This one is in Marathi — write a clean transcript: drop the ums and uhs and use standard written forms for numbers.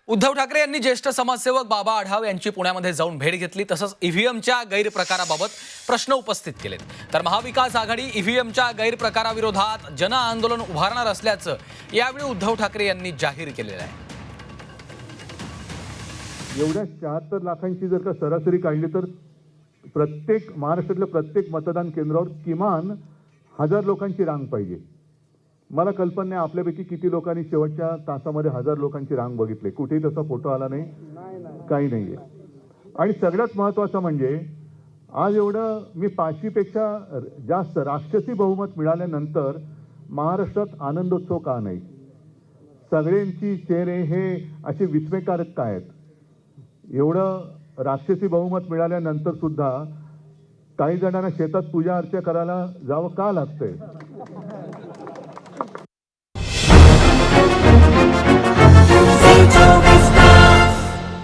उद्धव ठाकरे यांनी ज्येष्ठ समाजसेवक बाबा आढाव यांची पुण्यामध्ये जाऊन भेट घेतली। तसंच ईव्हीएमच्या गैरप्रकाराबाबत प्रश्न उपस्थित केलेत। तर महाविकास आघाडी ईव्हीएमच्या गैरप्रकाराविरोधात जन आंदोलन उभारणार असल्याचं यावेळी उद्धव ठाकरे यांनी जाहीर केलेलं आहे। एवढ्या 76 लाखांची जर का सरासरी काढली तर प्रत्येक महाराष्ट्रातल्या प्रत्येक मतदान केंद्रावर किमान 1000 लोकांची रांग पाहिजे। मला कल्पना नाही आपल्यापैकी किती लोकांनी शेवटच्या तासामध्ये 1000 लोकांची रांग बघितली। कुठेही तसा फोटो आला नाही, काही नाहीये। आणि सगळ्यात महत्त्वाचं म्हणजे आज एवढं मी 500 पेक्षा जास्त राक्षसी बहुमत मिळाल्यानंतर महाराष्ट्रात आनंदोत्सव का नाही? सगळ्यांची चेहरे हे असे विस्मयकारक काय आहेत? एवढं राक्षसी बहुमत मिळाल्यानंतर सुद्धा काही जणांना शेतात पूजा अर्चा करायला जावं का लागतंय?